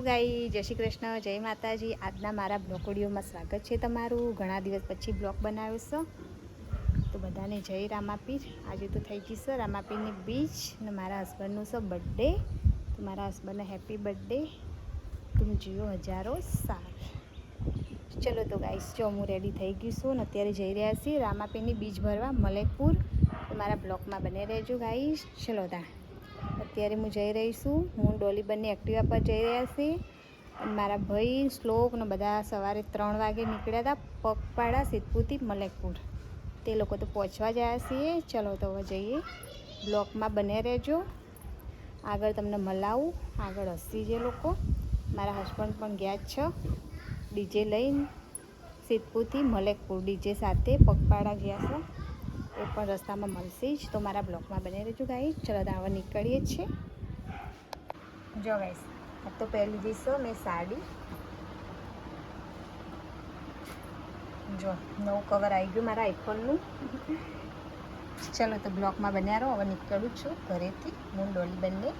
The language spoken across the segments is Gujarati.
ગાઈ જય શ્રી કૃષ્ણ, જય માતાજી. આજના મારા બ્લોગ વિડીયોમાં સ્વાગત છે તમારું. ઘણા દિવસ પછી બ્લોગ બનાવ્યો છે તો બધાને જય રામાપીર. આજે તો થઈ ગઈ છે રામાપીરની બીચ ને મારા હસબન્ડનો છે બર્થડે. તો મારા હસબન્ડને હેપી બર્થડે, તુમ જીઓ હજારો સાલ. ચલો તો ગાઈસ, જો હું રેડી થઈ ગઈ છું ને અત્યારે જઈ રહ્યા છીએ રામાપીરની બીચ ભરવા મલેકપુર. તો મારા બ્લોગમાં બને રહેજો ગાઈસ. ચલો તા અત્યારે હું જઈ રહી છું. હું ડોલી બંને એક્ટિવા પર જઈ રહ્યા છીએ અને મારા ભાઈ શ્લોક ને બધા સવારે 3 વાગે નીકળ્યા હતા પગપાળા સિદ્ધપુરથી મલેકપુર. તે લોકો તો પહોંચવા જ આવ્યા છીએ. ચલો તો હવે જઈએ, બ્લોગમાં બને રહેજો. આગળ તમને મલાવું, આગળ હસી જે લોકો. મારા હસબન્ડ પણ ગયા જ છે ડીજે લઈને સિદ્ધપુરથી મલેકપુર. ડીજે સાથે પગપાળા ગયા છે, એ પણ રસ્તામાં મળશે જ. તો મારા બ્લોગમાં બને રહેજો ગાઈસ. ચલો તો હવે નીકળીએ જ છે. જો ગાઈસ, આ તો પહેલી દિવસ મેં સાડી, જો નવું કવર આવી ગયું મારા આઈફોનનું. ચલો તો બ્લોગમાં બન્યા રહો. હવે નીકળું છું ઘરેથી હું ડોલી બંને.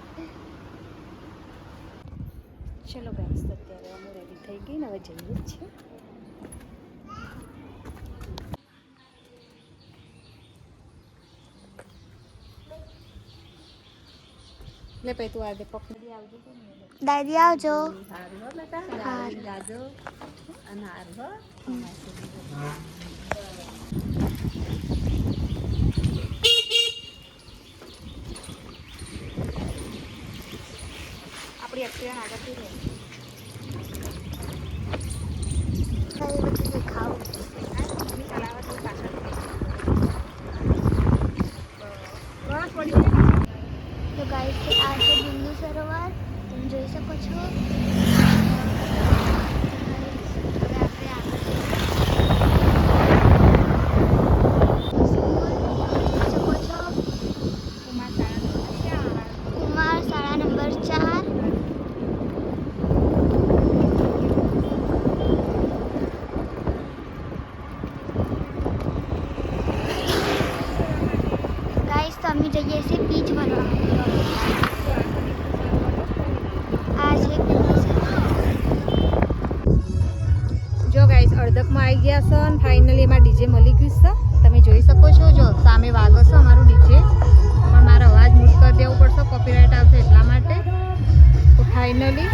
ચલો ગાઈસ, અત્યારે હું રેડી થઈ ગઈ ને હવે જઈએ જ છીએ. લે પછી તું આજે પકડી આવજો. દાદી આવજો. આપણી એક્ટિવા આગળથી રહે ખાવું ચલાવવા તો પાછળ તો ગાઈસ, આ છે બિંદુ સરોવર, તમે જોઈ શકો છો. કુમાર શાળા નંબર 4. ગાઈસ, તો અમે જઈએ છીએ બીચ ભરવા. જો ગાઈસ, અડધકમાં આવી ગયા છે અને ફાઇનલી એમાં ડીજે મળી ગયું છે. તમે જોઈ શકો છો, જો સામે વાગે છે અમારું ડીજે. પણ મારો અવાજ મ્યુટ કરી દેવો પડશે, કોપીરાઇટ આવશે એટલા માટે. તો ફાઇનલી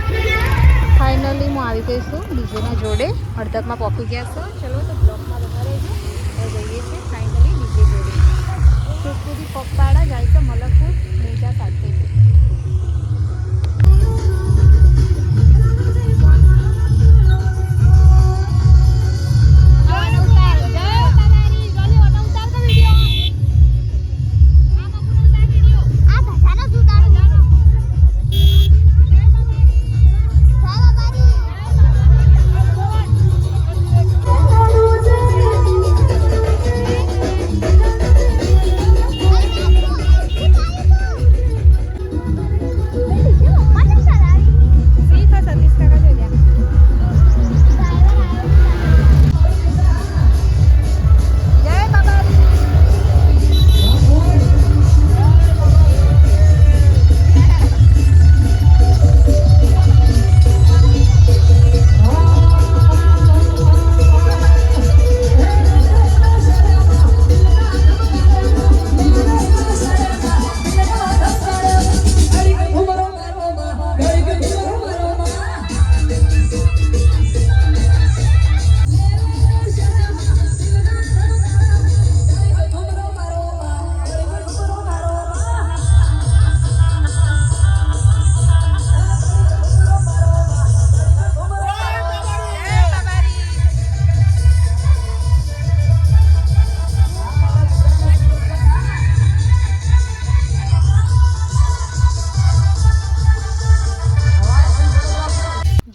હું આવી ગઈ છું ડીજેના જોડે. અડધકમાં પહોંચી ગયા છો. ચલો તો બ્લોકમાં બધા રહેજો. હવે જઈએ છીએ ફાઇનલી ડીજે જોડે. સિદ્ધપુરથી પગપાળા જાય છે મલકપુર બીજા સાથે.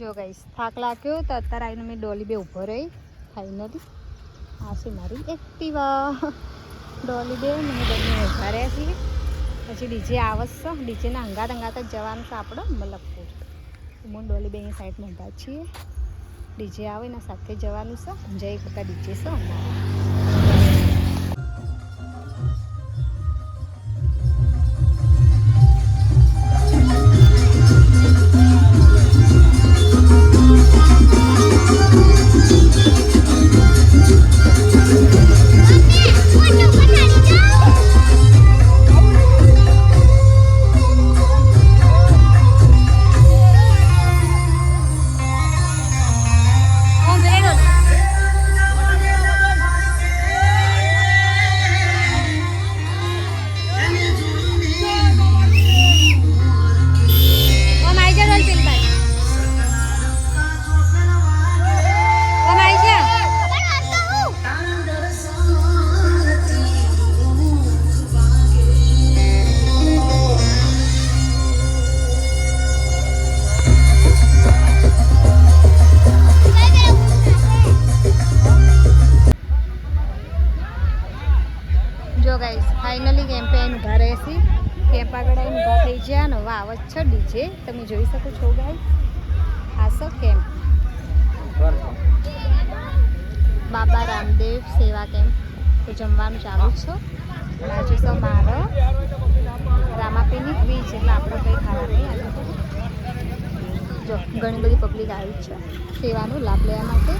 જો ગાઈસ, થાક લાગ્યો તો અત્યારે આવીને મેં ડોલી બે ઊભો રહી. ફાઇનલી આ છે મારી એક્ટિવા. ડોલી બે મને બંને ઊભા રહ્યા છીએ. પછી ડીજે આવશે. ડીજેના અંગાત જ જવાનું છે આપણે મલકપુર. હું ડોલી બે અહીં સાઈડમાં ઊભા છીએ. ડીજે આવે એના સાથે જવાનું છે. જય કાકા ડીજે છે અમારા. આવે છે ડીજે તમે જોઈ શકો છો ગાઈસ. આ છે કેમ્પ બાબા રામદેવ સેવા કેમ્પ. તો જમવાનું ચાલુ છે. આજે તો મારો રામાપીની બીચ એટલે આપણે કંઈ ખાવા નહીં આજે. જો ઘણી બધી પબ્લિક આવી છે સેવાનો લાભ લેવા માટે.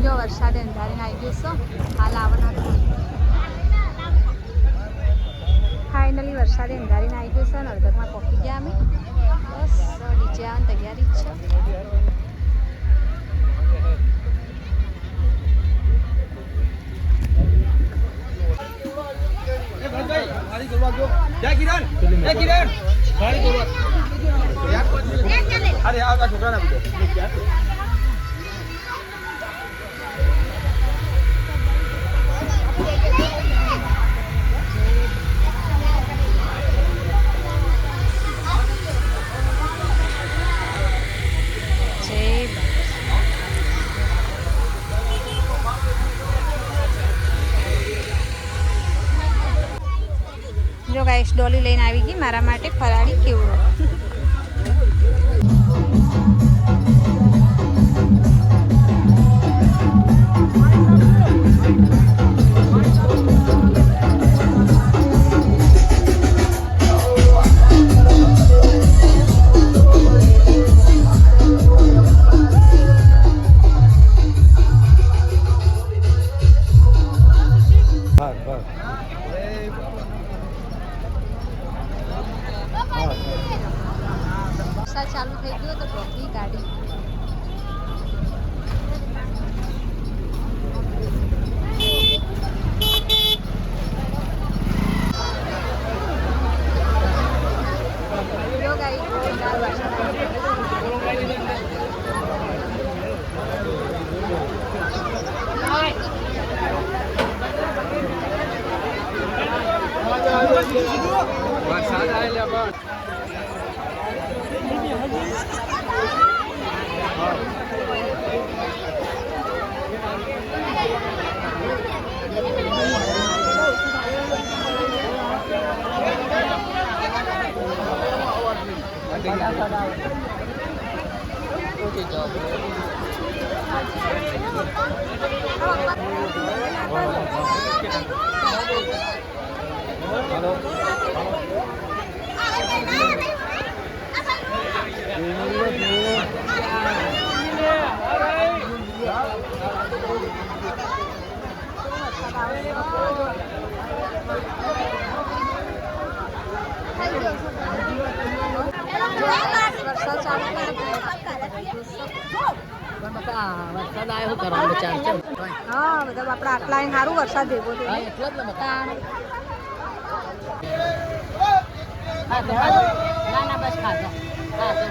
જો વરસાદે અંધારીને આવી ગયો છે. હાલ આવવાના ફાઇનલી વરસાદે અંધારીને આવી ગયો છે અને અડધકમાં પહોંચી ગયા અમે. બસ નીચે આવવાની તૈયારી જ છે. જો ગાઈસ ડોલી લઈને આવી ગઈ મારા માટે ફરાળી કેવડો. વરસાદ ચાલુ થઈ ગયો તો બ્લોકની ગાડી. જો ગાઈસ જોરદાર વરસાદ આવી ગયો. વરસાદ આવેલા બસ વરસાદ ચાલુ વરસાદ આવ્યો શું કરવાનું ચાલ ચાલ હા બધા આપણે આટલા સારું વરસાદ ભેગો થયો. એટલો જ ને બતા ના ના બસ ખાધા હા તો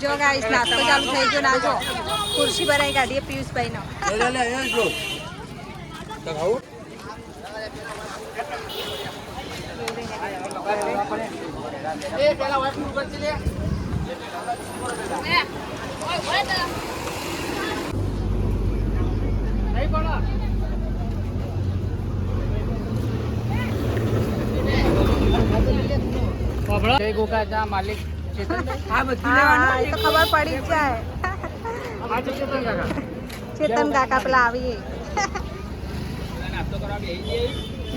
જો ગાઈસ નાસ્તો ચાલુ થઈ ગયો ના જો ખુરશી ભરાઈ કાઢીએ પિયુષભાઈ નો જય ગોકા માલિક હા એ તો ખબર પડી જ જાય ચેતન કાકા પેલા આવીએ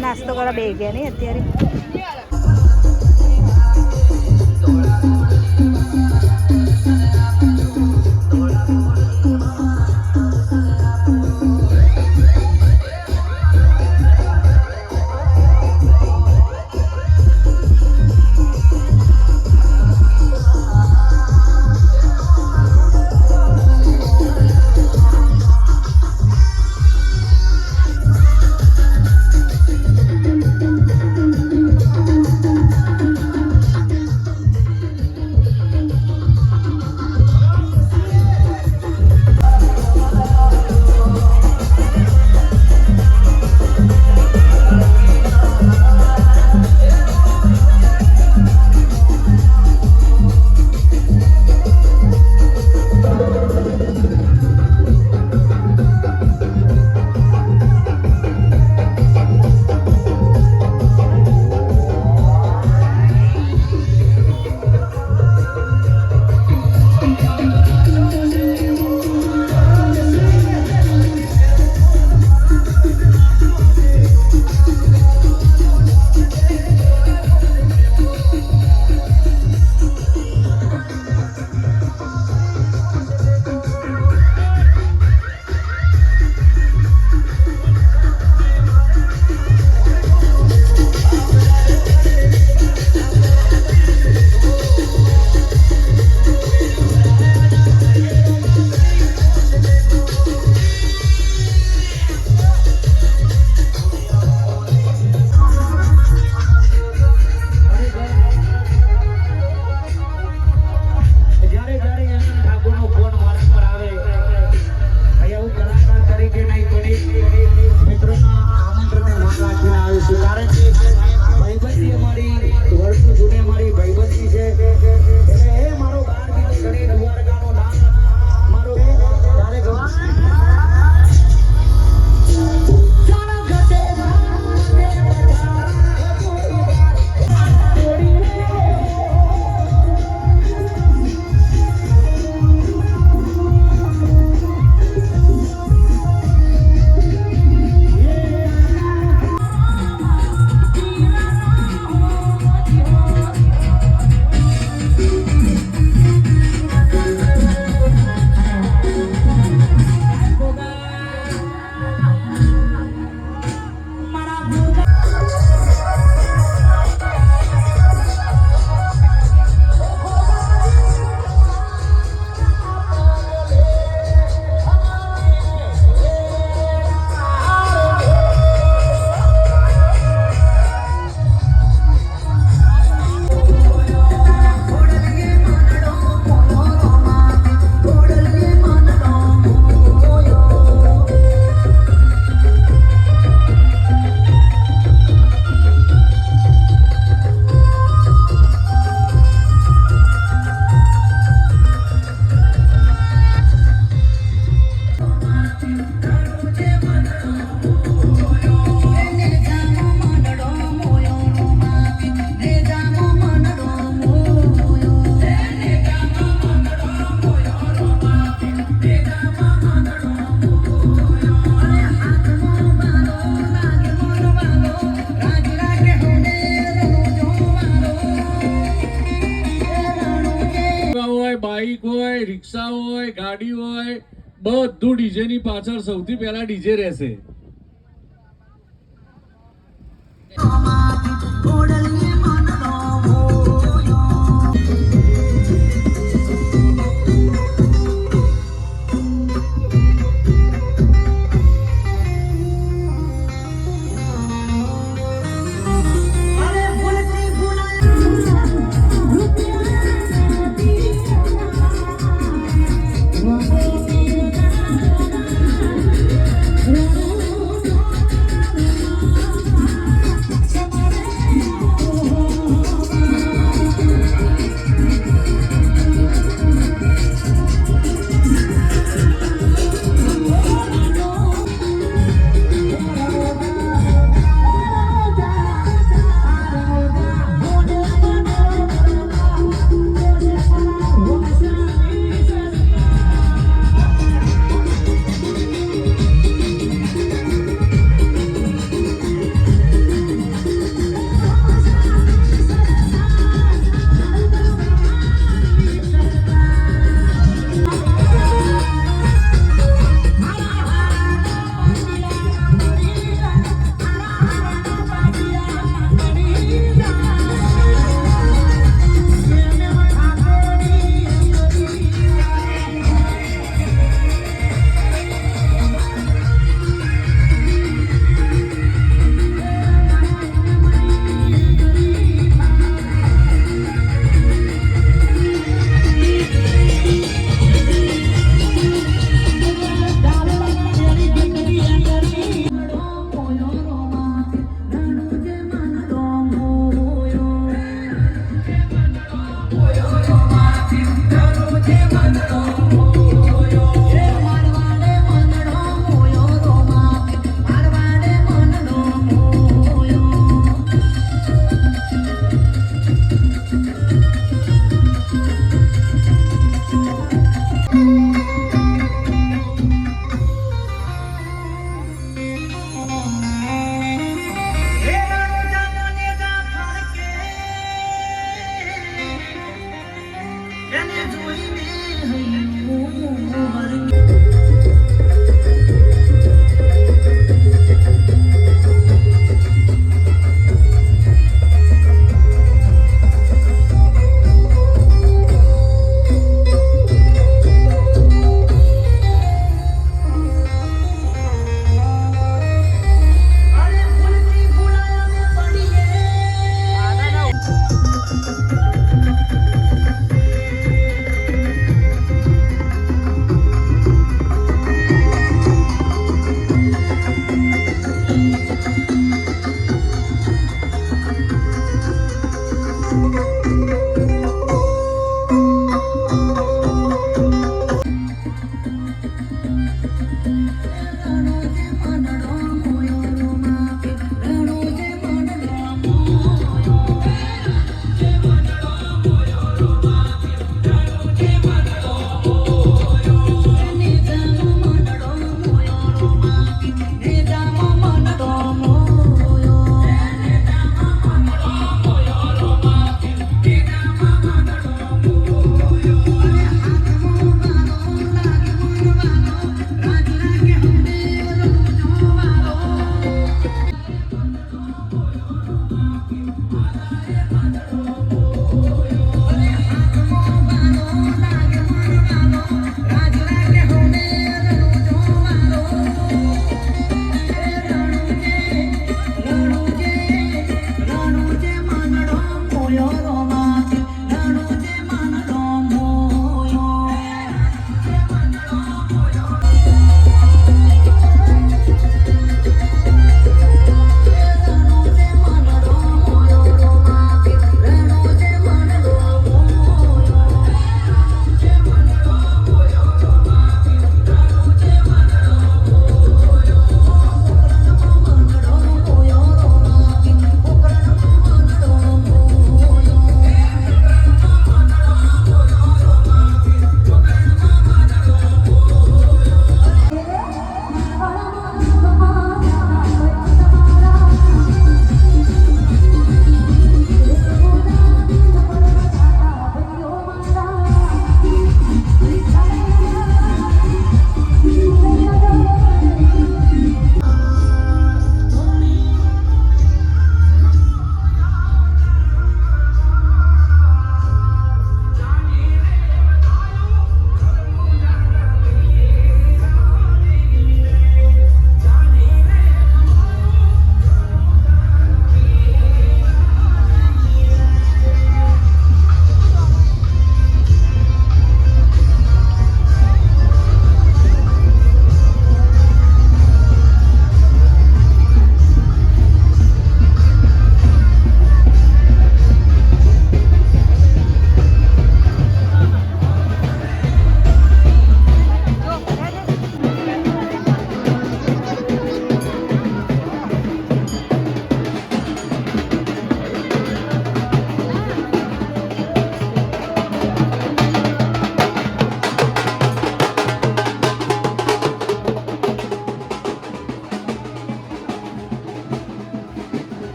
નાસ્તો કરવા બે ગયા નહીં અત્યારે બાઈક હોય, રિક્ષા હોય, ગાડી હોય, બધું ડીજે ની પાછળ સૌથી પહેલા ડીજે રહેશે.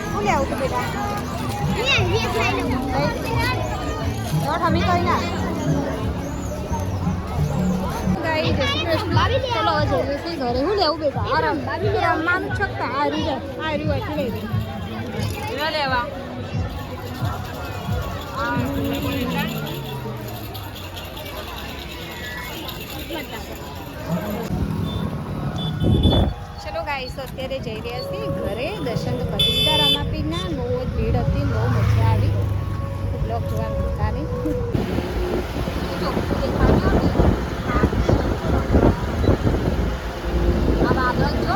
શું લેવું તું બેટા? અમે કઈ ના ચલો હવે જઈએ છીએ ઘરે. હું લેવું બેટા? રમવાનું છે કે આ રહ્યું લઈ દે લેવા ચલો ગાઈસ અત્યારે જઈ રહ્યા છીએ ઘરે. દર્શન તો કરી લીધા રામાપીરના. બહુ જ ભીડ હતી, બહુ મજા આવી. બ્લોગ જોવા મળતા નહીં. આ વાદળ જો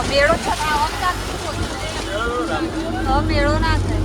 મેળો છે, મેળો ના થાય.